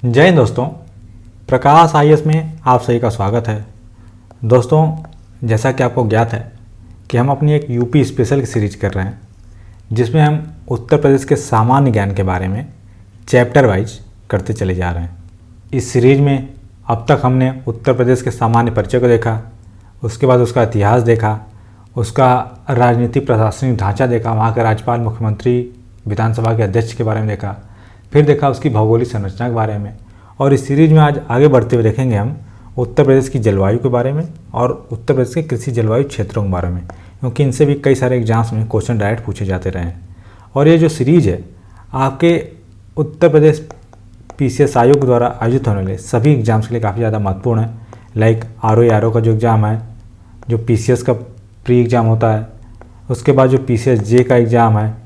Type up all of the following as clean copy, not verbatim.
जय हिंद दोस्तों, प्रकाश आईएएस में आप सभी का स्वागत है। दोस्तों, जैसा कि आपको ज्ञात है कि हम अपनी एक यूपी स्पेशल की सीरीज कर रहे हैं, जिसमें हम उत्तर प्रदेश के सामान्य ज्ञान के बारे में चैप्टर वाइज करते चले जा रहे हैं। इस सीरीज में अब तक हमने उत्तर प्रदेश के सामान्य परिचय को देखा, उसके बाद उसका इतिहास देखा, उसका राजनीतिक प्रशासनिक ढांचा देखा, वहाँ के राज्यपाल, मुख्यमंत्री, विधानसभा के अध्यक्ष के बारे में देखा, फिर देखा उसकी भौगोलिक संरचना के बारे में। और इस सीरीज में आज आगे बढ़ते हुए देखेंगे हम उत्तर प्रदेश की जलवायु के बारे में और उत्तर प्रदेश के कृषि जलवायु क्षेत्रों के बारे में, क्योंकि इनसे भी कई सारे एग्जाम्स में क्वेश्चन डायरेक्ट पूछे जाते रहे हैं। और ये जो सीरीज है आपके उत्तर प्रदेश पीसीएस आयोग द्वारा आयोजित होने वाले सभी एग्जाम्स के लिए काफ़ी ज़्यादा महत्वपूर्ण है। लाइक आरओ का जो एग्ज़ाम है, जो पीसीएस का प्री एग्ज़ाम होता है, उसके बाद जो पीसीएस जे का एग्ज़ाम है,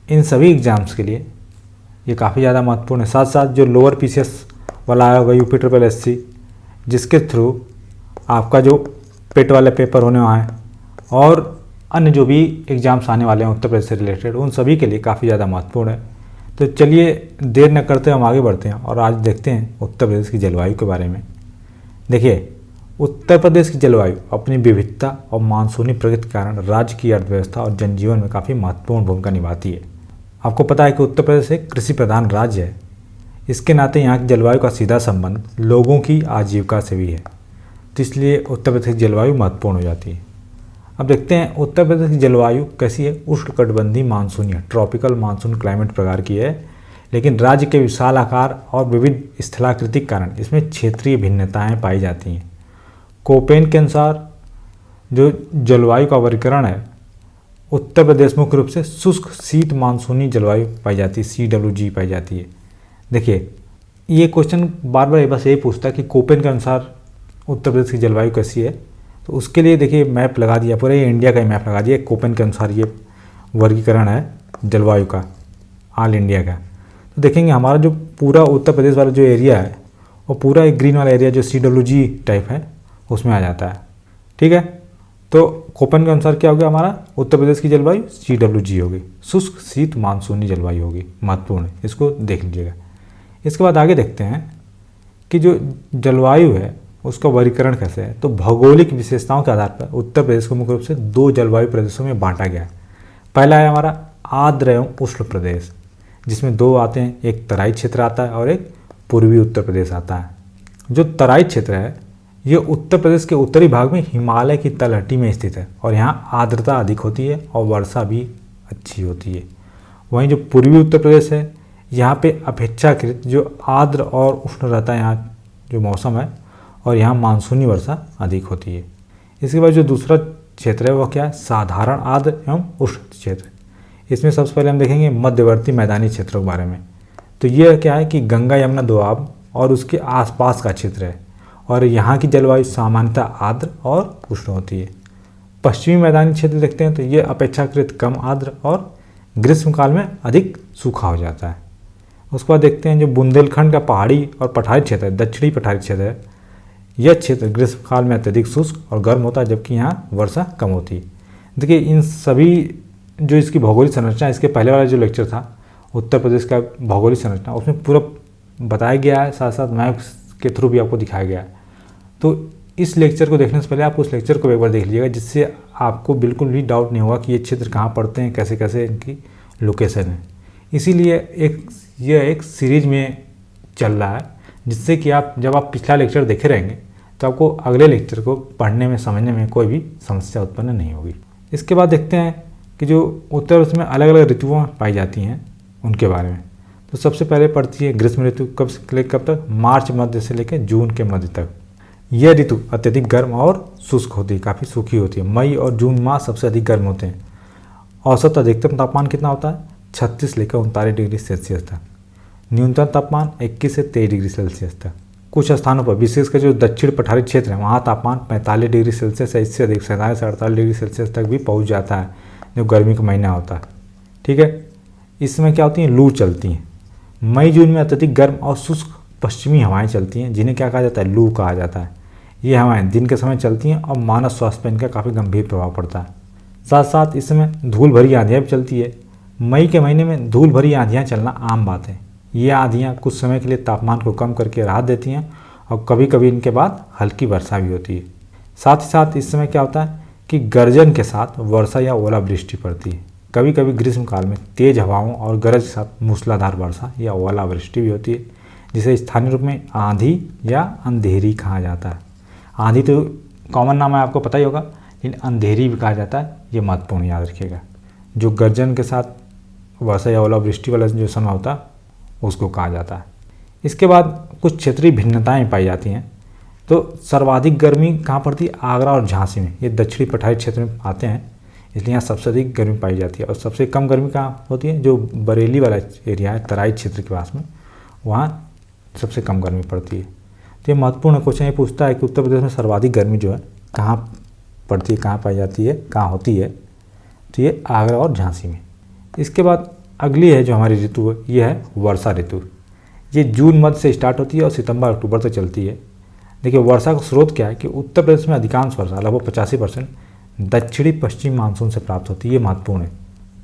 इन सभी एग्ज़ाम्स के लिए ये काफ़ी ज़्यादा महत्वपूर्ण है। साथ साथ जो लोअर पीसीएस वाला आया होगा यूपी ट्रिपल एससी, जिसके थ्रू आपका जो पेट वाले पेपर होने वाला है और अन्य जो भी एग्ज़ाम्स आने वाले हैं उत्तर प्रदेश से रिलेटेड, उन सभी के लिए काफ़ी ज़्यादा महत्वपूर्ण है। तो चलिए देर न करते हम आगे बढ़ते हैं और आज देखते हैं उत्तर प्रदेश की जलवायु के बारे में। देखिए, उत्तर प्रदेश की जलवायु अपनी विविधता और मानसूनी प्रगति के कारण राज्य की अर्थव्यवस्था और जनजीवन में काफ़ी महत्वपूर्ण भूमिका निभाती है। आपको पता है कि उत्तर प्रदेश एक कृषि प्रधान राज्य है, इसके नाते यहाँ की जलवायु का सीधा संबंध लोगों की आजीविका से भी है, तो इसलिए उत्तर प्रदेश की जलवायु महत्वपूर्ण हो जाती है। अब देखते हैं उत्तर प्रदेश की जलवायु कैसी है। उष्णकटिबंधीय मानसूनी है, ट्रॉपिकल मानसून क्लाइमेट प्रकार की है, लेकिन राज्य के विशाल आकार और विविध स्थलाकृति के कारण इसमें क्षेत्रीय भिन्नताएँ पाई जाती हैं। कोपेन के अनुसार जो जलवायु का वर्गीकरण है, उत्तर प्रदेश मुख्य रूप से शुष्क शीत मानसूनी जलवायु पाई जाती है, CWG पाई जाती है। देखिए, ये क्वेश्चन बार बार बस यही पूछता है कि कोपेन के अनुसार उत्तर प्रदेश की जलवायु कैसी है, तो उसके लिए देखिए मैप लगा दिया, पूरे इंडिया का ही मैप लगा दिया। कोपेन के अनुसार ये वर्गीकरण है जलवायु का, ऑल इंडिया का। तो देखेंगे हमारा जो पूरा उत्तर प्रदेश वाला जो एरिया है, वो पूरा एक ग्रीन वाला एरिया जो CWG टाइप है उसमें आ जाता है। ठीक है, तो कोपेन के अनुसार क्या हो गया, हमारा उत्तर प्रदेश की जलवायु CWG होगी, शुष्क शीत मानसूनी जलवायु होगी। महत्वपूर्ण है, इसको देख लीजिएगा। इसके बाद आगे देखते हैं कि जो जलवायु है उसका वर्गीकरण कैसे है। तो भौगोलिक विशेषताओं के आधार पर उत्तर प्रदेश को मुख्य रूप से 2 जलवायु प्रदेशों में बांटा गया है। पहला है हमारा आर्द्र एवं उष्ण प्रदेश, जिसमें 2 आते हैं, एक तराई क्षेत्र आता है और एक पूर्वी उत्तर प्रदेश आता है। जो तराई क्षेत्र है ये उत्तर प्रदेश के उत्तरी भाग में हिमालय की तलहटी में स्थित है और यहाँ आर्द्रता अधिक होती है और वर्षा भी अच्छी होती है। वहीं जो पूर्वी उत्तर प्रदेश है, यहाँ पे अपेक्षाकृत जो आर्द्र और उष्ण रहता है यहाँ जो मौसम है, और यहाँ मानसूनी वर्षा अधिक होती है। इसके बाद जो दूसरा क्षेत्र है वह क्या है, साधारण आर्द्र एवं उष्ण क्षेत्र। इसमें सबसे पहले हम देखेंगे मध्यवर्ती मैदानी क्षेत्रों के बारे में। तो ये क्या है कि गंगा यमुना दोआब और उसके आसपास का क्षेत्र है और यहाँ की जलवायु सामान्यतः आर्द्र और उष्ण होती है। पश्चिमी मैदानी क्षेत्र देखते हैं तो ये अपेक्षाकृत कम आर्द्र और ग्रीष्मकाल में अधिक सूखा हो जाता है। उसके बाद देखते हैं जो बुंदेलखंड का पहाड़ी और पठारी क्षेत्र है, दक्षिणी पठारी क्षेत्र है, यह क्षेत्र ग्रीष्मकाल में अत्यधिक शुष्क और गर्म होता है, जबकि यहाँ वर्षा कम होती है। देखिए, इन सभी जो इसकी भौगोलिक संरचना, इसके पहले वाला जो लेक्चर था उत्तर प्रदेश का भौगोलिक संरचना, उसमें पूरा बताया गया है, साथ साथ मैप के थ्रू भी आपको दिखाया गया है। तो इस लेक्चर को देखने से पहले आप उस लेक्चर को एक बार देख लीजिएगा, जिससे आपको बिल्कुल भी डाउट नहीं होगा कि ये क्षेत्र कहाँ पड़ते हैं, कैसे कैसे इनकी लोकेशन है। इसीलिए यह एक सीरीज में चल रहा है, जिससे कि आप जब आप पिछला लेक्चर देखे रहेंगे तो आपको अगले लेक्चर को पढ़ने में समझने में कोई भी समस्या उत्पन्न नहीं होगी। इसके बाद देखते हैं कि जो उत्तर प्रदेश में अलग अलग ऋतुएं पाई जाती हैं उनके बारे में। तो सबसे पहले पड़ती है ग्रीष्म ऋतु, कब से लेकर कब तक, मार्च मध्य से लेकर जून के मध्य तक। यह ऋतु अत्यधिक गर्म और शुष्क होती है, काफ़ी सूखी होती है। मई और जून माह सबसे अधिक गर्म होते हैं। औसत अधिकतम तापमान कितना होता है, 36 लेकर 39 डिग्री सेल्सियस तक। न्यूनतम तापमान 21 से 23 डिग्री सेल्सियस तक। कुछ स्थानों पर, विशेषकर जो दक्षिण पठारी क्षेत्र है, वहाँ तापमान 45 डिग्री सेल्सियस या इससे अधिक 47 से 48 डिग्री सेल्सियस तक भी पहुँच जाता है, जो गर्मी का महीना होता है। ठीक है, इसमें क्या होती हैं, लू चलती हैं। मई जून में अत्यधिक गर्म और शुष्क पश्चिमी हवाएं चलती हैं, जिन्हें क्या कहा जाता है, लू कहा जाता है। ये हवाएं दिन के समय चलती हैं और मानव स्वास्थ्य पर इनका काफ़ी गंभीर प्रभाव पड़ता है। साथ साथ इस समय धूल भरी आंधियाँ भी चलती है। मई के महीने में धूल भरी आंधियाँ चलना आम बात है। ये आंधियाँ कुछ समय के लिए तापमान को कम करके राहत देती हैं और कभी कभी इनके बाद हल्की वर्षा भी होती है। साथ ही साथ इस समय क्या होता है कि गर्जन के साथ वर्षा या ओलावृष्टि पड़ती है। कभी कभी ग्रीष्मकाल में तेज हवाओं और गरज के साथ मूसलाधार वर्षा या ओलावृष्टि भी होती है, जिसे स्थानीय रूप में आंधी या अंधेरी कहा जाता है। आंधी तो कॉमन नाम है, आपको पता ही होगा, लेकिन अंधेरी भी कहा जाता है, ये महत्वपूर्ण याद रखिएगा। जो गर्जन के साथ वर्षा या ओलावृष्टि वाला जो समय होता है उसको कहा जाता है। इसके बाद कुछ क्षेत्रीय भिन्नताएं पाई जाती हैं। तो सर्वाधिक गर्मी कहाँ पड़ती है? आगरा और झांसी में। ये दक्षिणी पठारी क्षेत्र में आते हैं, इसलिए यहाँ सबसे अधिक गर्मी पाई जाती है। और सबसे कम गर्मी कहाँ होती है? जो बरेली वाला एरिया है, तराई क्षेत्र के पास में, वहाँ सबसे कम गर्मी पड़ती है। तो ये महत्वपूर्ण क्वेश्चन ये पूछता है कि उत्तर प्रदेश में सर्वाधिक गर्मी जो है कहाँ पड़ती है, कहाँ पाई जाती है, कहाँ होती है? तो ये आगरा और झांसी में। इसके बाद अगली है जो हमारी ऋतु है, ये है वर्षा ऋतु। ये जून मध्य से स्टार्ट होती है और सितंबर अक्टूबर तक चलती है। देखिए, वर्षा का स्रोत क्या है कि उत्तर प्रदेश में अधिकांश वर्षा लगभग 85% दक्षिणी पश्चिम मानसून से प्राप्त होती है। ये महत्वपूर्ण है।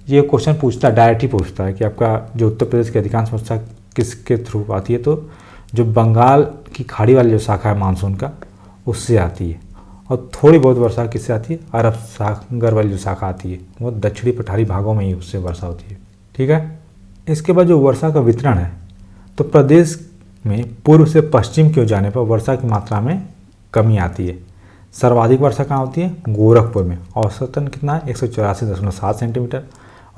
ये क्वेश्चन पूछता है, डायरेक्ट ही पूछता है कि आपका जो उत्तर प्रदेश की अधिकांश वर्षा किसके थ्रू आती है? तो जो बंगाल की खाड़ी वाली जो शाखा है मानसून का, उससे आती है। और थोड़ी बहुत वर्षा किससे आती है? अरब सागर वाली जो शाखा आती है, वो दक्षिणी पठारी भागों में ही उससे वर्षा होती है। ठीक है। इसके बाद जो वर्षा का वितरण है, तो प्रदेश में पूर्व से पश्चिम की ओर जाने पर वर्षा की मात्रा में कमी आती है। सर्वाधिक वर्षा कहाँ होती है? गोरखपुर में। औसतन कितना है? 184.7 सेंटीमीटर।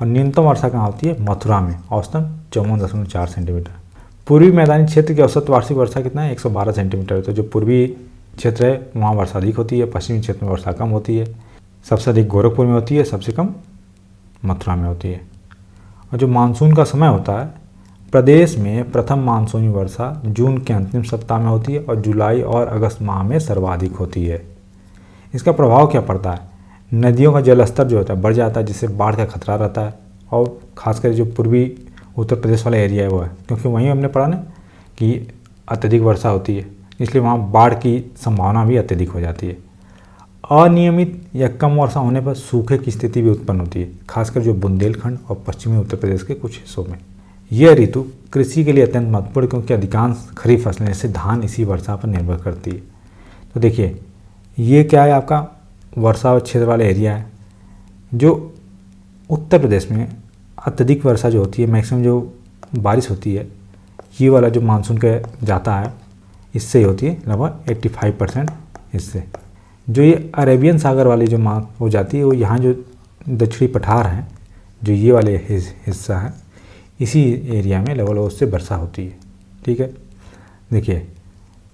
और न्यूनतम वर्षा कहाँ होती है? मथुरा में। औसतन 54.4 सेंटीमीटर। पूर्वी मैदानी क्षेत्र की औसत वार्षिक वर्षा कितना है? 112 सेंटीमीटर। तो जो पूर्वी क्षेत्र है वहाँ वर्षा अधिक होती है, पश्चिमी क्षेत्र में वर्षा कम होती है। सबसे अधिक गोरखपुर में होती है, सबसे कम मथुरा में होती है। और जो मानसून का समय होता है, प्रदेश में प्रथम मानसूनी वर्षा जून के अंतिम सप्ताह में होती है और जुलाई और अगस्त माह में सर्वाधिक होती है। इसका प्रभाव क्या पड़ता है? नदियों का जलस्तर जो होता है बढ़ जाता है, जिससे बाढ़ का खतरा रहता है। और खासकर जो पूर्वी उत्तर प्रदेश वाला एरिया है वो है, क्योंकि वहीं हमने पढ़ा ना कि अत्यधिक वर्षा होती है, इसलिए वहाँ बाढ़ की संभावना भी अत्यधिक हो जाती है। अनियमित या कम वर्षा होने पर सूखे की स्थिति भी उत्पन्न होती है, खासकर जो बुंदेलखंड और पश्चिमी उत्तर प्रदेश के कुछ हिस्सों में। यह ऋतु कृषि के लिए अत्यंत महत्वपूर्ण, क्योंकि अधिकांश खरीफ फसलें जैसे धान इसी वर्षा पर निर्भर करती है। तो देखिए, ये क्या है? आपका वर्षा क्षेत्र वाला एरिया है। जो उत्तर प्रदेश में अत्यधिक वर्षा जो होती है, मैक्सिमम जो बारिश होती है, ये वाला जो मानसून का जाता है इससे ही होती है, लगभग 85% इससे। जो ये अरेबियन सागर वाली जो हो जाती है, वो यहाँ जो दक्षिणी पठार हैं, जो ये वाले हिस्सा है, इसी एरिया में लगभग उससे वर्षा होती है। ठीक है। देखिए,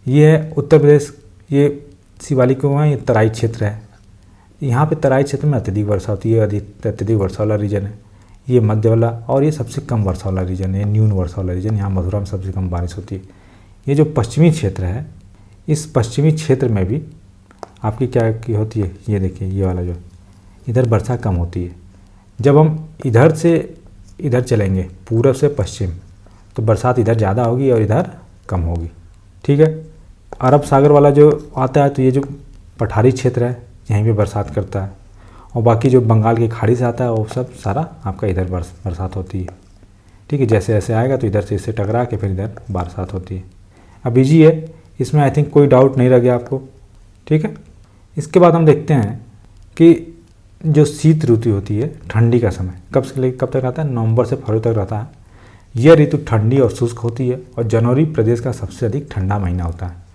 ये है उत्तर प्रदेश, ये शिवालिक है, ये तराई क्षेत्र है। यहाँ पे तराई क्षेत्र में अत्यधिक वर्षा होती है, अत्यधिक वर्षा वाला रीजन है। ये मध्य वाला और ये सबसे कम वर्षा वाला रीजन है, न्यून वर्षा वाला रीजन। यहाँ मथुरा में सबसे कम बारिश होती है। ये जो पश्चिमी क्षेत्र है, इस पश्चिमी क्षेत्र में भी आपकी क्या की होती है? ये देखिए, ये वाला जो इधर वर्षा कम होती है। जब हम इधर से इधर चलेंगे, पूरब से पश्चिम, तो बरसात इधर ज़्यादा होगी और इधर कम होगी। ठीक है। अरब सागर वाला जो आता है, तो ये जो पठारी क्षेत्र है यहीं पे बरसात करता है। और बाकी जो बंगाल की खाड़ी से आता है वो सब सारा आपका इधर बरसात होती है। ठीक है। जैसे जैसे आएगा तो इधर से इससे टकरा के फिर इधर बरसात होती है। अब इजी है, इसमें आई थिंक कोई डाउट नहीं रह गया आपको। ठीक है। इसके बाद हम देखते हैं कि जो शीत ऋतु होती है, ठंडी का समय कब से लेकर कब तक रहता है? नवंबर से फरवरी तक रहता है। यह ऋतु ठंडी और शुष्क होती है और जनवरी प्रदेश का सबसे अधिक ठंडा महीना होता है।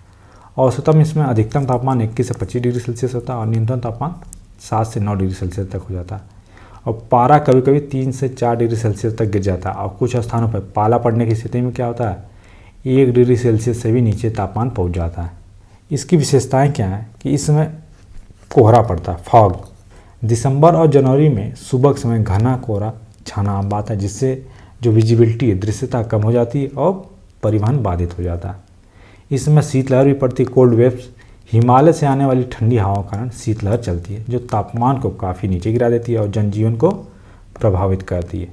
औसतन इसमें अधिकतम तापमान 21 से 25 डिग्री सेल्सियस होता है और न्यूनतम तापमान 7 से 9 डिग्री सेल्सियस तक हो जाता है। और पारा कभी कभी 3 से 4 डिग्री सेल्सियस तक गिर जाता है। और कुछ स्थानों पर पाला पड़ने की स्थिति में क्या होता है? 1 डिग्री सेल्सियस से भी नीचे तापमान पहुँच जाता है। इसकी विशेषताएँ क्या हैं कि इस समय कोहरा पड़ता है, फॉग। दिसंबर और जनवरी में सुबह के समय घना कोहरा छाना आम बात है, जिससे जो विजिबिलिटी है, दृश्यता कम हो जाती है और परिवहन बाधित हो जाता है। इस समय शीतलहर भी पड़ती है, कोल्ड वेव्स। हिमालय से आने वाली ठंडी हवाओं के कारण शीतलहर चलती है, जो तापमान को काफ़ी नीचे गिरा देती है और जनजीवन को प्रभावित करती है।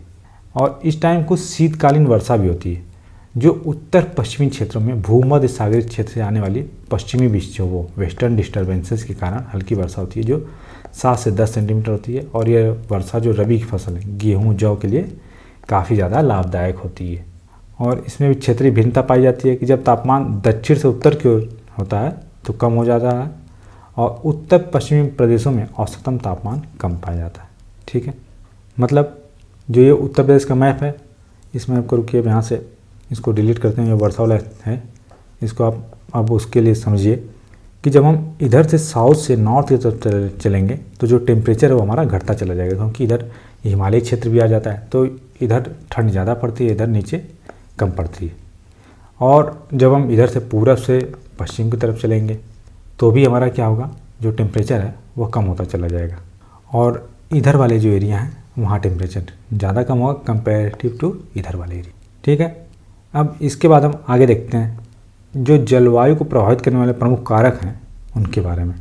और इस टाइम कुछ शीतकालीन वर्षा भी होती है, जो उत्तर पश्चिमी क्षेत्रों में भूमध्य सागरीय क्षेत्र से आने वाली पश्चिमी विक्षोभों, वेस्टर्न डिस्टर्बेंसेस के कारण हल्की वर्षा होती है, जो 7 से 10 सेंटीमीटर होती है। और यह वर्षा जो रबी की फसल है, गेहूँ, जौ के लिए काफ़ी ज़्यादा लाभदायक होती है। और इसमें भी क्षेत्रीय भिन्नता पाई जाती है कि जब तापमान दक्षिण से उत्तर की ओर होता है तो कम हो जाता है और उत्तर पश्चिमी प्रदेशों में औसतन तापमान कम पाया जाता है। ठीक है, मतलब जो ये उत्तर प्रदेश का मैप है, इस मैप को रुकिए, यहाँ से इसको डिलीट करते हैं, ये वर्षा वाला है, इसको आप अब उसके लिए समझिए कि जब हम इधर से साउथ से नॉर्थ की तरफ चलेंगे तो जो टेम्परेचर है वो हमारा घटता चला जाएगा, क्योंकि इधर हिमालयी क्षेत्र भी आ जाता है तो इधर ठंड ज़्यादा पड़ती है, इधर नीचे कम पड़ती है। और जब हम इधर से पूरब से पश्चिम की तरफ चलेंगे तो भी हमारा क्या होगा, जो टेम्परेचर है वो कम होता चला जाएगा और इधर वाले जो एरिया हैं वहाँ टेम्परेचर ज़्यादा कम होगा कंपेरेटिव टू इधर वाले एरिया। ठीक है, अब इसके बाद हम आगे देखते हैं जो जलवायु को प्रभावित करने वाले प्रमुख कारक हैं उनके बारे में।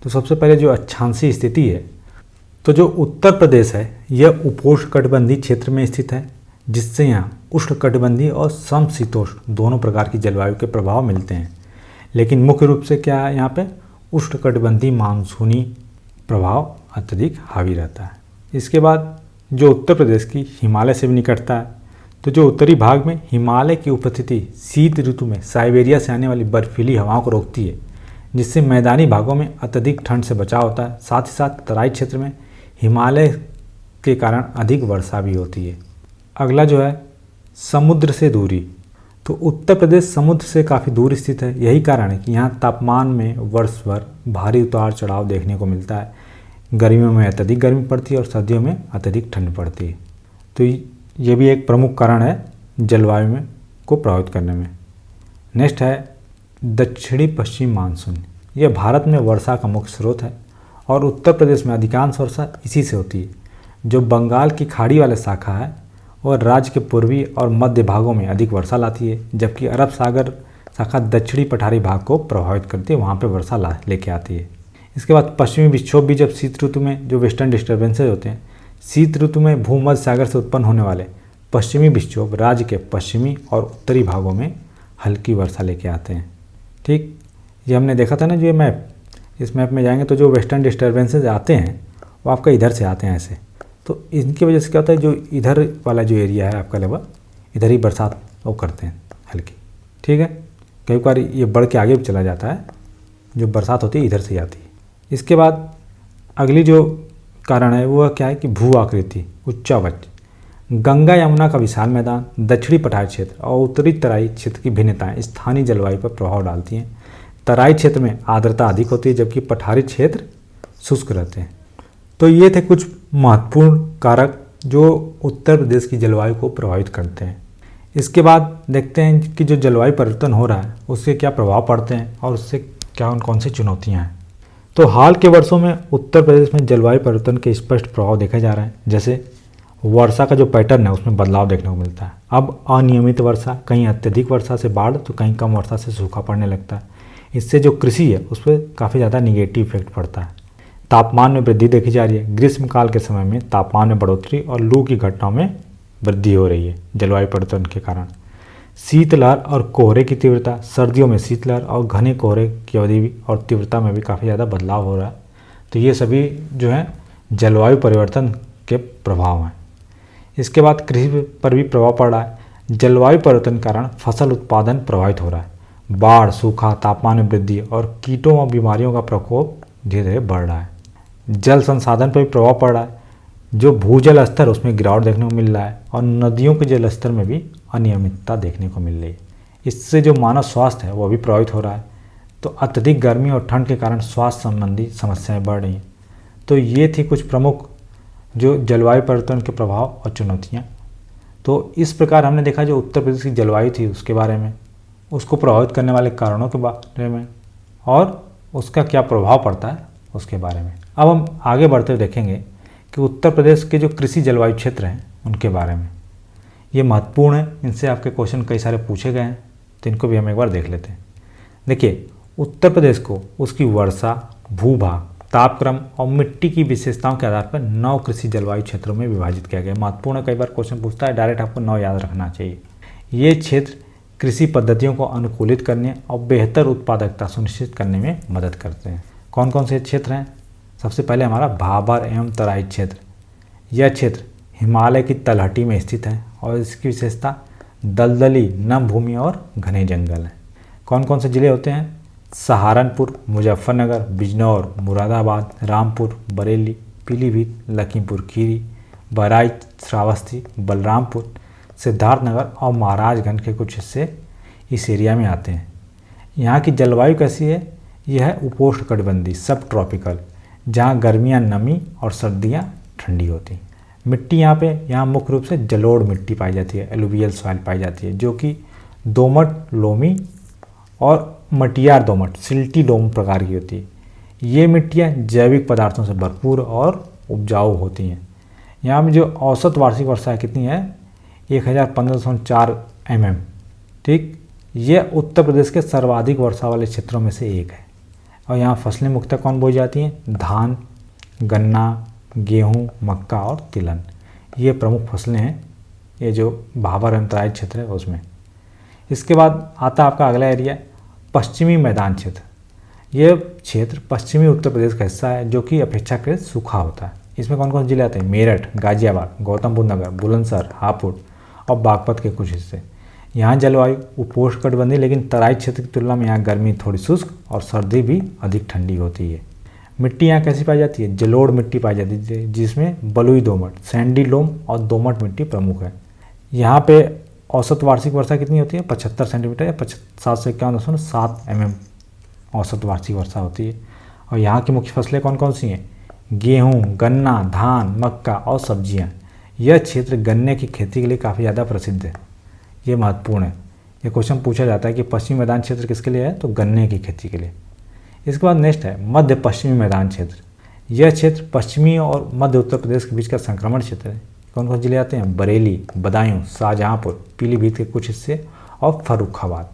तो सबसे पहले जो अक्षांशीय स्थिति है, तो जो उत्तर प्रदेश है यह उपोष्णकटिबंधीय क्षेत्र में स्थित है, जिससे यहाँ उष्णकटिबंधीय और समशीतोष्ण दोनों प्रकार की जलवायु के प्रभाव मिलते हैं। लेकिन मुख्य रूप से क्या है, यहाँ पे उष्णकटिबंधीय मानसूनी प्रभाव अत्यधिक हावी रहता है। इसके बाद जो उत्तर प्रदेश की हिमालय से भी निकटता है, तो जो उत्तरी भाग में हिमालय की उपस्थिति शीत ऋतु में साइबेरिया से आने वाली बर्फीली हवाओं को रोकती है, जिससे मैदानी भागों में अत्यधिक ठंड से बचाव होता है। साथ ही साथ तराई क्षेत्र में हिमालय के कारण अधिक वर्षा भी होती है। अगला जो है समुद्र से दूरी, तो उत्तर प्रदेश समुद्र से काफ़ी दूर स्थित है। यही कारण है कि यहाँ तापमान में वर्ष भर भारी उतार चढ़ाव देखने को मिलता है। गर्मियों में अत्यधिक गर्मी पड़ती है और सर्दियों में अत्यधिक ठंड पड़ती है। तो ये भी एक प्रमुख कारण है जलवायु में को प्रभावित करने में। नेक्स्ट है दक्षिणी पश्चिम मानसून। यह भारत में वर्षा का मुख्य स्रोत है और उत्तर प्रदेश में अधिकांश वर्षा इसी से होती है, जो बंगाल की खाड़ी वाले शाखा है और राज्य के पूर्वी और मध्य भागों में अधिक वर्षा लाती है, जबकि अरब सागर शाखा दक्षिणी पठारी भाग को प्रभावित करती है, वहाँ पे वर्षा लेके आती है। इसके बाद पश्चिमी विक्षोभ भी जब शीत ऋतु में जो वेस्टर्न डिस्टर्बेंसेज होते हैं, शीत ऋतु में भूमध्य सागर से उत्पन्न होने वाले पश्चिमी विक्षोभ राज्य के पश्चिमी और उत्तरी भागों में हल्की वर्षा लेके आते हैं। ठीक, ये हमने देखा था ना जो ये मैप, इस मैप में जाएंगे तो जो वेस्टर्न डिस्टर्बेंसेज आते हैं वो आपका इधर से आते हैं ऐसे, तो इनकी वजह से क्या होता है, जो इधर वाला जो एरिया है आपका लगभग इधर ही बरसात वो करते हैं हल्की। ठीक है, कई बार ये बढ़ के आगे भी चला जाता है, जो बरसात होती है इधर से ही आती है। इसके बाद अगली जो कारण है वो क्या है कि भू आकृति, उच्चावच, गंगा यमुना का विशाल मैदान, दक्षिणी पठारी क्षेत्र और उत्तरी तराई क्षेत्र की भिन्नताएं स्थानीय जलवायु पर प्रभाव डालती हैं। तराई क्षेत्र में आर्द्रता अधिक होती है, जबकि पठारी क्षेत्र शुष्क रहते हैं। तो ये थे कुछ महत्वपूर्ण कारक जो उत्तर प्रदेश की जलवायु को प्रभावित करते हैं। इसके बाद देखते हैं कि जो जलवायु परिवर्तन हो रहा है उससे क्या प्रभाव पड़ते हैं और उससे क्या कौन सी चुनौतियाँ हैं। तो हाल के वर्षों में उत्तर प्रदेश में जलवायु परिवर्तन के स्पष्ट प्रभाव देखे जा रहे हैं। जैसे वर्षा का जो पैटर्न है उसमें बदलाव देखने को मिलता है। अब अनियमित वर्षा, कहीं अत्यधिक वर्षा से बाढ़ तो कहीं कम वर्षा से सूखा पड़ने लगता है। इससे जो कृषि है उस पर काफ़ी ज़्यादा निगेटिव इफेक्ट पड़ता है। तापमान में वृद्धि देखी जा रही है। ग्रीष्मकाल के समय में तापमान में बढ़ोतरी और लू की घटनाओं में वृद्धि हो रही है जलवायु परिवर्तन के कारण। शीतलहर और कोहरे की तीव्रता, सर्दियों में शीतलहर और घने कोहरे की अवधि भी और तीव्रता में भी काफ़ी ज़्यादा बदलाव हो रहा है। तो ये सभी जो है जलवायु परिवर्तन के प्रभाव हैं। इसके बाद कृषि पर भी प्रभाव पड़ रहा है। जलवायु परिवर्तन के कारण फसल उत्पादन प्रभावित हो रहा है। बाढ़, सूखा, तापमान में वृद्धि और कीटों और बीमारियों का प्रकोप धीरे धीरे बढ़ रहा है। जल संसाधन पर भी प्रभाव पड़ रहा है। जो भूजल स्तर उसमें गिरावट देखने को मिल रहा है और नदियों के जल स्तर में भी अनियमितता देखने को मिल रही है। इससे जो मानव स्वास्थ्य है वो भी प्रभावित हो रहा है। तो अत्यधिक गर्मी और ठंड के कारण स्वास्थ्य संबंधी समस्याएं बढ़ रही हैं। तो ये थी कुछ प्रमुख जो जलवायु परिवर्तन के प्रभाव और चुनौतियाँ। तो इस प्रकार हमने देखा जो उत्तर प्रदेश की जलवायु थी उसके बारे में, उसको प्रभावित करने वाले कारणों के बारे में और उसका क्या प्रभाव पड़ता है उसके बारे में। अब हम आगे बढ़ते हुए देखेंगे कि उत्तर प्रदेश के जो कृषि जलवायु क्षेत्र हैं उनके बारे में। ये महत्वपूर्ण है, इनसे आपके क्वेश्चन कई सारे पूछे गए हैं, तो इनको भी हम एक बार देख लेते हैं। देखिए, उत्तर प्रदेश को उसकी वर्षा, भूभाग, तापक्रम और मिट्टी की विशेषताओं के आधार पर 9 कृषि जलवायु क्षेत्रों में विभाजित किया गया है। महत्वपूर्ण है, कई बार क्वेश्चन पूछता है, डायरेक्ट आपको 9 याद रखना चाहिए। ये क्षेत्र कृषि पद्धतियों को अनुकूलित करने और बेहतर उत्पादकता सुनिश्चित करने में मदद करते हैं। कौन कौन से क्षेत्र हैं? सबसे पहले हमारा भाबर एवं तराई क्षेत्र। यह क्षेत्र हिमालय की तलहटी में स्थित है और इसकी विशेषता दलदली नम भूमि और घने जंगल हैं। कौन कौन से ज़िले होते हैं? सहारनपुर, मुजफ्फरनगर, बिजनौर, मुरादाबाद, रामपुर, बरेली, पीलीभीत, लखीमपुर खीरी, बहराइच, श्रावस्ती, बलरामपुर, सिद्धार्थनगर और महाराजगंज के कुछ हिस्से इस एरिया में आते हैं। यहाँ की जलवायु कैसी है? यह है उपोष्णकटिबंधीय सब ट्रॉपिकल, जहाँ गर्मियाँ नमी और सर्दियाँ ठंडी होती हैं। मिट्टी यहाँ मुख्य रूप से जलोढ़ मिट्टी पाई जाती है, एलुवियल सॉइल पाई जाती है, जो कि दोमट, लोमी और मटियार दोमट, सिल्टी लोम प्रकार की होती है। ये मिट्टियाँ जैविक पदार्थों से भरपूर और उपजाऊ होती हैं। यहाँ में जो औसत वार्षिक वर्षा कितनी है? 1015.4 mm। ठीक, ये उत्तर प्रदेश के सर्वाधिक वर्षा वाले क्षेत्रों में से एक है। और यहाँ फसलें मुख्यतः कौन बोई जाती हैं? धान, गन्ना, गेहूँ, मक्का और तिलहन, ये प्रमुख फसलें हैं ये जो भाबर अंतराई क्षेत्र है उसमें। इसके बाद आता आपका अगला एरिया पश्चिमी मैदान क्षेत्र। ये क्षेत्र पश्चिमी उत्तर प्रदेश का हिस्सा है जो कि अपेक्षाकृत सूखा होता है। इसमें कौन कौन से जिले आते हैं? मेरठ, गाजियाबाद, गौतम बुद्ध नगर, बुलंदशहर, हापुड़ और बागपत के कुछ हिस्से। यहाँ जलवायु उपोष्णकटिबंधीय, लेकिन तराई क्षेत्र की तुलना में यहाँ गर्मी थोड़ी शुष्क और सर्दी भी अधिक ठंडी होती है। मिट्टी यहाँ कैसी पाई जाती है? जलोढ़ मिट्टी पाई जाती है, जिसमें बलुई दोमट, सैंडी लोम और दोमट मिट्टी प्रमुख है। यहाँ पे औसत वार्षिक वर्षा कितनी होती है? 75 सेंटीमीटर या 751.7 mm औसत वार्षिक वर्षा होती है। और यहाँ की मुख्य फसलें कौन कौन सी हैं? गेहूँ, गन्ना, धान, मक्का और सब्जियाँ। यह क्षेत्र गन्ने की खेती के लिए काफ़ी ज़्यादा प्रसिद्ध है, ये महत्वपूर्ण है। ये क्वेश्चन पूछा जाता है कि पश्चिमी मैदान क्षेत्र किसके लिए है? तो गन्ने की खेती के लिए। इसके बाद नेक्स्ट है मध्य पश्चिमी मैदान क्षेत्र। यह क्षेत्र पश्चिमी और मध्य उत्तर प्रदेश के बीच का संक्रमण क्षेत्र है। कौन कौन जिले आते हैं? बरेली, बदायूं, शाहजहाँपुर, पीलीभीत के कुछ हिस्से और फर्रुखाबाद।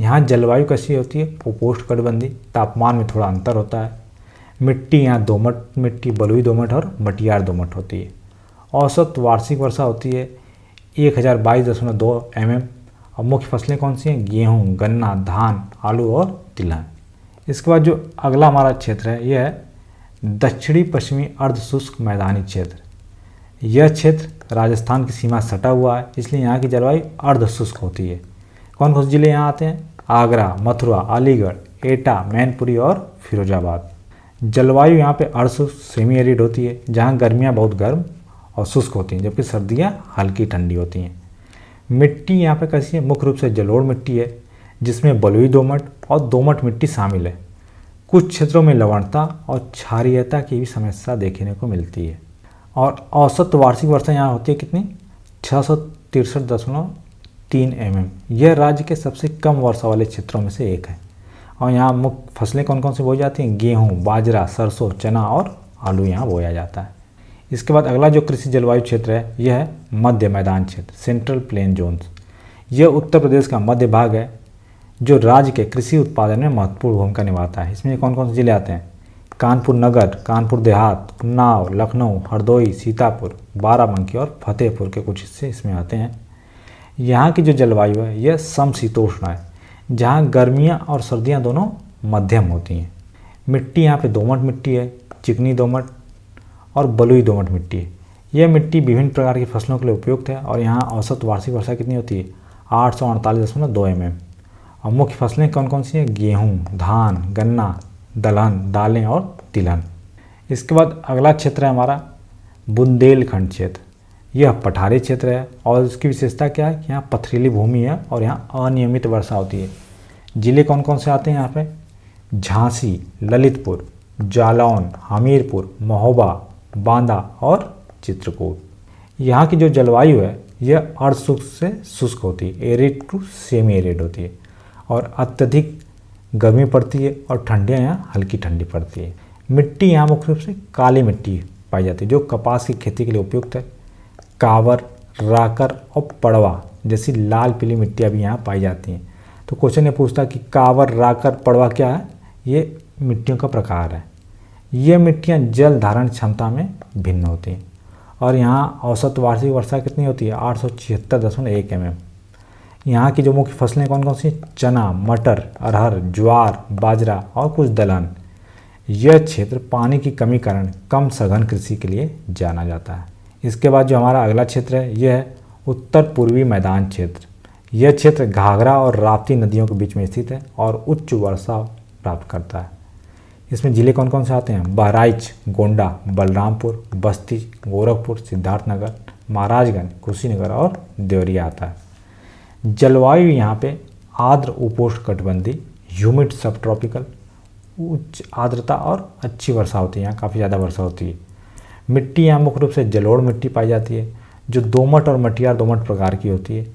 यहाँ जलवायु कैसी होती है? उपोष्णकटिबंधीय, तापमान में थोड़ा अंतर होता है। मिट्टी यहाँ दोमट मिट्टी, बलुई दोमट और मटियार दोमट होती है। औसत वार्षिक वर्षा होती है 1022.2 mm। और मुख्य फसलें कौन सी हैं? गेहूँ, गन्ना, धान, आलू और तिलहन। इसके बाद जो अगला हमारा क्षेत्र है यह है दक्षिणी पश्चिमी अर्ध शुष्क मैदानी क्षेत्र। यह क्षेत्र राजस्थान की सीमा से सटा हुआ है, इसलिए यहाँ की जलवायु अर्ध शुष्क होती है। कौन कौन से जिले यहाँ आते हैं? आगरा, मथुरा, अलीगढ़, एटा, मैनपुरी और फिरोजाबाद। जलवायु यहाँ पे अर्ध शुष्क सेमी एरिड होती है, जहाँ गर्मियाँ बहुत गर्म और शुष्क होती हैं, जबकि सर्दियाँ हल्की ठंडी होती हैं। मिट्टी यहाँ पे कैसी है? मुख्य रूप से जलोढ़ मिट्टी है, जिसमें बलुई दोमट और दोमट मिट्टी शामिल है। कुछ क्षेत्रों में लवणता और क्षारीयता की भी समस्या देखने को मिलती है। और औसत वार्षिक वर्षा यहाँ होती है कितनी? 663.3 mm। यह राज्य के सबसे कम वर्षा वाले क्षेत्रों में से एक है। और यहाँ मुख्य फसलें कौन कौन सी बोई जाती हैं? गेहूँ, बाजरा, सरसों, चना और आलू यहाँ बोया जाता है। इसके बाद अगला जो कृषि जलवायु क्षेत्र है यह है मध्य मैदान क्षेत्र, सेंट्रल प्लेन जोन्स। यह उत्तर प्रदेश का मध्य भाग है जो राज्य के कृषि उत्पादन में महत्वपूर्ण भूमिका निभाता है। इसमें कौन कौन से जिले आते हैं? कानपुर नगर, कानपुर देहात, उन्नाव, लखनऊ, हरदोई, सीतापुर, बाराबंकी और फतेहपुर के कुछ हिस्से इसमें आते हैं। यहाँ की जो जलवायु है यह समशीतोष्ण है, जहाँ गर्मियाँ और सर्दियाँ दोनों मध्यम होती हैं। मिट्टी यहाँ पे दोमट मिट्टी है, चिकनी दोमट और बलुई दोमट मिट्टी है। यह मिट्टी विभिन्न प्रकार की फसलों के लिए उपयुक्त है। और यहाँ औसत वार्षिक वर्षा कितनी होती है? 848.2 mm। और मुख्य फसलें कौन कौन सी हैं? गेहूँ, धान, गन्ना, दलहन, दालें और तिलहन। इसके बाद अगला क्षेत्र है हमारा बुंदेलखंड क्षेत्र। यह पठारी क्षेत्र है और इसकी विशेषता क्या है? यहाँ पथरीली भूमि है और यहाँ अनियमित वर्षा होती है। जिले कौन कौन से आते हैं यहाँ पे? झांसी, ललितपुर, जालौन, हमीरपुर, महोबा, बांदा और चित्रकूट। यहाँ की जो जलवायु है यह अर्ध शुष्क से शुष्क होती है, एरिड टू सेमी एरिड होती है। और अत्यधिक गर्मी पड़ती है और ठंडियाँ यहाँ हल्की ठंडी पड़ती है। मिट्टी यहाँ मुख्य रूप से काली मिट्टी पाई जाती है जो कपास की खेती के लिए उपयुक्त है। कावर, राकर और पड़वा जैसी लाल पीली मिट्टियाँ भी यहाँ पाई जाती हैं। तो क्वेश्चन ये पूछता है कि कावर, राकर, पड़वा क्या है? ये मिट्टियों का प्रकार है। ये मिट्टियाँ जल धारण क्षमता में भिन्न होती हैं। और यहाँ औसत वार्षिक वर्षा कितनी होती है? 876.1 mm। यहाँ की जो मुख्य फसलें कौन कौन सी? चना, मटर, अरहर, ज्वार, बाजरा और कुछ दलहन। यह क्षेत्र पानी की कमी कारण कम सघन कृषि के लिए जाना जाता है। इसके बाद जो हमारा अगला क्षेत्र है यह है उत्तर पूर्वी मैदान क्षेत्र। यह क्षेत्र घाघरा और राप्ती नदियों के बीच में स्थित है और उच्च वर्षा प्राप्त करता है। इसमें ज़िले कौन कौन से आते हैं? बहराइच, गोंडा, बलरामपुर, बस्ती, गोरखपुर, सिद्धार्थनगर, महाराजगंज, कुशीनगर और देवरिया आता है। जलवायु यहाँ पे आर्द्र उपोष्णकटिबंधीय, ह्यूमिड सब ट्रॉपिकल, उच्च आर्द्रता और अच्छी वर्षा होती है। यहाँ काफ़ी ज़्यादा वर्षा होती है। मिट्टी यहाँ मुख्य रूप से जलोढ़ मिट्टी पाई जाती है जो दोमट और मटियार दोमट प्रकार की होती है।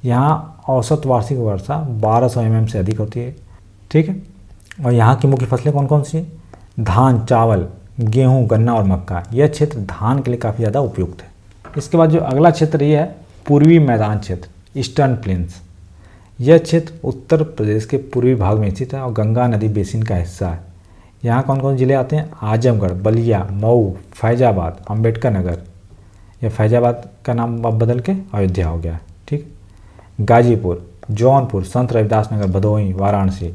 यहाँ औसत वार्षिक वर्षा 1200 mm से अधिक होती है। ठीक है। और यहाँ की मुख्य फसलें कौन कौन सी हैं? धान, चावल, गेहूँ, गन्ना और मक्का। यह क्षेत्र धान के लिए काफ़ी ज़्यादा उपयुक्त है। इसके बाद जो अगला क्षेत्र ये है पूर्वी मैदान क्षेत्र, ईस्टर्न प्लेन्स। यह क्षेत्र उत्तर प्रदेश के पूर्वी भाग में स्थित है और गंगा नदी बेसिन का हिस्सा है। यहाँ कौन कौन जिले आते हैं? आजमगढ़, बलिया, मऊ, फैजाबाद, अम्बेडकर नगर। यह फैजाबाद का नाम अब बदल के अयोध्या हो गया। ठीक। गाजीपुर, जौनपुर, संत रविदास नगर, भदोही, वाराणसी।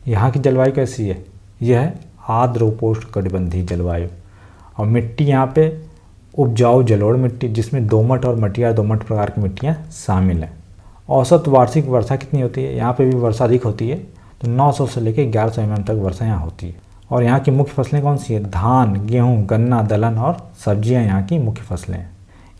यहाँ की जलवायु कैसी है? यह है आर्द्र उपोष्णकटिबंधीय जलवायु और मिट्टी यहाँ पे उपजाऊ जलोढ़ मिट्टी जिसमें दोमट और मटियार दोमट प्रकार की मिट्टियाँ शामिल हैं। औसत वार्षिक वर्षा कितनी होती है? यहाँ पे भी वर्षा अधिक होती है, तो 900 से लेकर 1100 mm तक वर्षा यहाँ होती है। और यहाँ की मुख्य फसलें कौन सी है? धान, गेहूँ, गन्ना, दलहन और सब्जियाँ यहाँ की मुख्य फसलें हैं।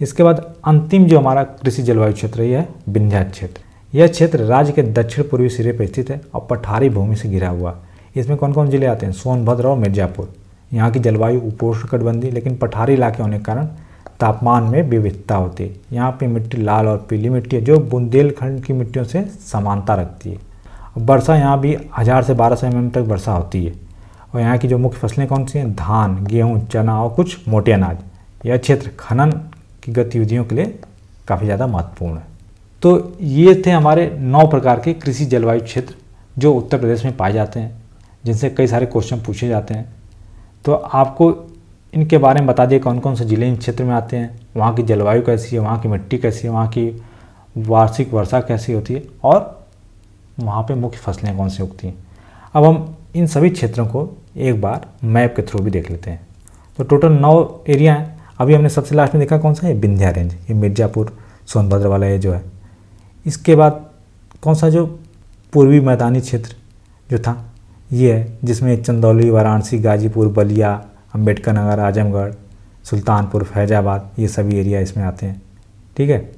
इसके बाद अंतिम जो हमारा कृषि जलवायु क्षेत्र यह है विंध्या क्षेत्र। यह क्षेत्र राज्य के दक्षिण पूर्वी सिरे पर स्थित है और पठारी भूमि से घिरा हुआ। इसमें कौन कौन जिले आते हैं? सोनभद्र और मिर्जापुर। यहाँ की जलवायु उपोष्णकटिबंधीय लेकिन पठारी इलाके होने के कारण तापमान में विविधता होती है। यहाँ पे मिट्टी लाल और पीली मिट्टी है जो बुंदेलखंड की मिट्टियों से समानता रखती है। वर्षा यहाँ भी 1000 से 1200 mm तक वर्षा होती है। और यहाँ की जो मुख्य फसलें कौन सी हैं? धान, गेहूँ, चना और कुछ मोटे अनाज। यह क्षेत्र खनन की गतिविधियों के लिए काफ़ी ज़्यादा महत्वपूर्ण है। तो ये थे हमारे 9 प्रकार के कृषि जलवायु क्षेत्र जो उत्तर प्रदेश में पाए जाते हैं, जिनसे कई सारे क्वेश्चन पूछे जाते हैं। तो आपको इनके बारे में बता दिए कौन कौन से ज़िले इन क्षेत्र में आते हैं, वहाँ की जलवायु कैसी है, वहाँ की मिट्टी कैसी है, वहाँ की वार्षिक वर्षा कैसी होती है और वहाँ पे मुख्य फसलें कौन सी उगती हैं। अब हम इन सभी क्षेत्रों को एक बार मैप के थ्रू भी देख लेते हैं। तो टोटल 9 एरिया हैं। अभी हमने सबसे लास्ट में देखा कौन सा है? विंध्या रेंज, ये मिर्जापुर सोनभद्र वाला ये जो है। इसके बाद कौन सा जो पूर्वी मैदानी क्षेत्र जो था ये है, जिसमें चंदौली, वाराणसी, गाजीपुर, बलिया, अम्बेडकर नगर, आजमगढ़, सुल्तानपुर, फैजाबाद, ये सभी एरिया इसमें आते हैं। ठीक है।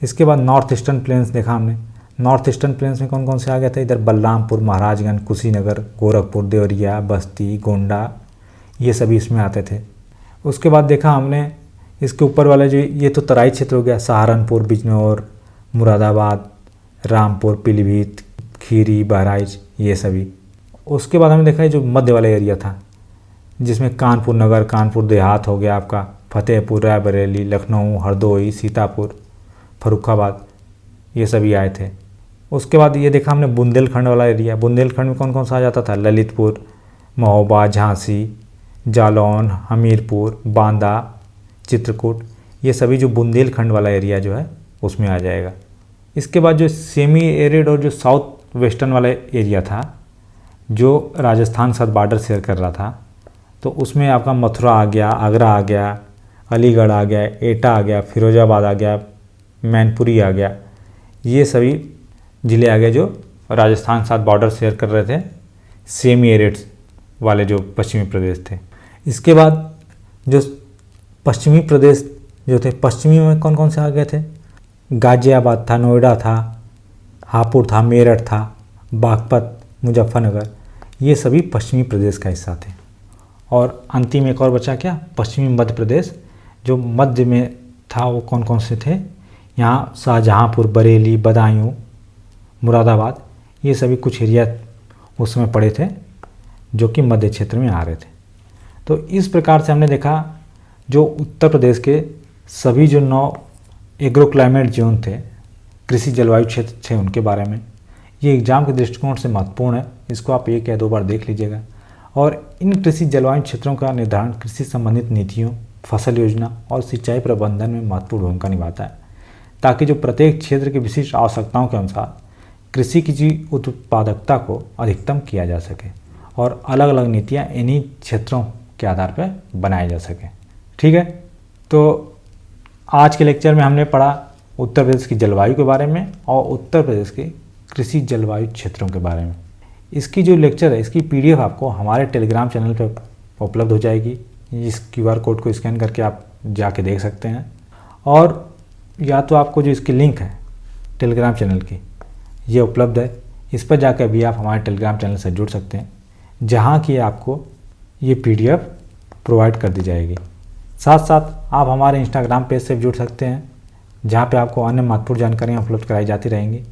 इसके बाद नॉर्थ ईस्टर्न प्लेन्स देखा हमने। नॉर्थ ईस्टर्न प्लेन्स में कौन कौन से आ गया था? इधर बलरामपुर, महाराजगंज, कुशीनगर, गोरखपुर, देवरिया, बस्ती, गोंडा, ये सभी इसमें आते थे। उसके बाद देखा हमने इसके ऊपर वाला जो ये तो तराई क्षेत्र हो गया, सहारनपुर, बिजनौर, मुरादाबाद, रामपुर, पीलीभीत, खीरी, बहराइच, ये सभी। उसके बाद हमने देखा है जो मध्य वाला एरिया था जिसमें कानपुर नगर, कानपुर देहात हो गया आपका, फतेहपुर, रायबरेली, लखनऊ, हरदोई, सीतापुर, फर्रुखाबाद, ये सभी आए थे। उसके बाद ये देखा हमने बुंदेलखंड वाला एरिया। बुंदेलखंड में कौन कौन सा आ जाता था? ललितपुर, महोबा, झांसी, जालौन, हमीरपुर, बांदा, चित्रकूट, ये सभी जो बुंदेलखंड वाला एरिया जो है उसमें आ जाएगा। इसके बाद जो सेमी एरिड और जो साउथ वेस्टर्न वाला एरिया था जो राजस्थान साथ बॉर्डर शेयर कर रहा था, तो उसमें आपका मथुरा आ गया, आगरा आ गया, अलीगढ़ आ गया, एटा आ गया, फिरोजाबाद आ गया, मैनपुरी आ गया, ये सभी ज़िले आ गए जो राजस्थान साथ बॉर्डर शेयर कर रहे थे, सेमी एरिड वाले जो पश्चिमी प्रदेश थे। इसके बाद जो पश्चिमी प्रदेश जो थे, पश्चिमी में कौन कौन से आ गए थे? गाज़ियाबाद था, नोएडा था, हापुड़ था, मेरठ था, बागपत, मुजफ्फरनगर, ये सभी पश्चिमी प्रदेश का हिस्सा थे। और अंतिम एक और बचा क्या? पश्चिमी मध्य प्रदेश, जो मध्य में था वो कौन कौन से थे? यहाँ शाहजहाँपुर, बरेली, बदायूं, मुरादाबाद, ये सभी कुछ एरिया उस समय पड़े थे जो कि मध्य क्षेत्र में आ रहे थे। तो इस प्रकार से हमने देखा जो उत्तर प्रदेश के सभी जो 9 एग्रो क्लाइमेट जोन थे, कृषि जलवायु क्षेत्र थे, उनके बारे में। ये एग्जाम के दृष्टिकोण से महत्वपूर्ण है, इसको आप 1 या 2 बार देख लीजिएगा। और इन कृषि जलवायु क्षेत्रों का निर्धारण कृषि संबंधित नीतियों, फसल योजना और सिंचाई प्रबंधन में महत्वपूर्ण भूमिका निभाता है, ताकि जो प्रत्येक क्षेत्र की विशिष्ट आवश्यकताओं के अनुसार कृषि की उत्पादकता को अधिकतम किया जा सके और अलग अलग नीतियाँ इन्हीं क्षेत्रों के आधार पर बनाई जा सके। ठीक है। तो आज के लेक्चर में हमने पढ़ा उत्तर प्रदेश की जलवायु के बारे में और उत्तर प्रदेश के कृषि जलवायु क्षेत्रों के बारे में। इसकी जो लेक्चर है, इसकी PDF आपको हमारे टेलीग्राम चैनल पर उपलब्ध हो जाएगी। इस QR कोड को स्कैन करके आप जाके देख सकते हैं, और या तो आपको जो इसकी लिंक है टेलीग्राम चैनल की, ये उपलब्ध है, इस पर जाकर भी आप हमारे टेलीग्राम चैनल से जुड़ सकते हैं, जहाँ की आपको ये PDF प्रोवाइड कर दी जाएगी। साथ साथ आप हमारे इंस्टाग्राम पेज से भी जुड़ सकते हैं, जहाँ पे आपको अन्य महत्वपूर्ण जानकारियाँ उपलब्ध कराई जाती रहेंगी।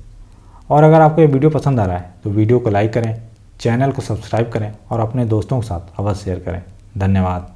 और अगर आपको ये वीडियो पसंद आ रहा है तो वीडियो को लाइक करें, चैनल को सब्सक्राइब करें और अपने दोस्तों के साथ अवश्य शेयर करें। धन्यवाद।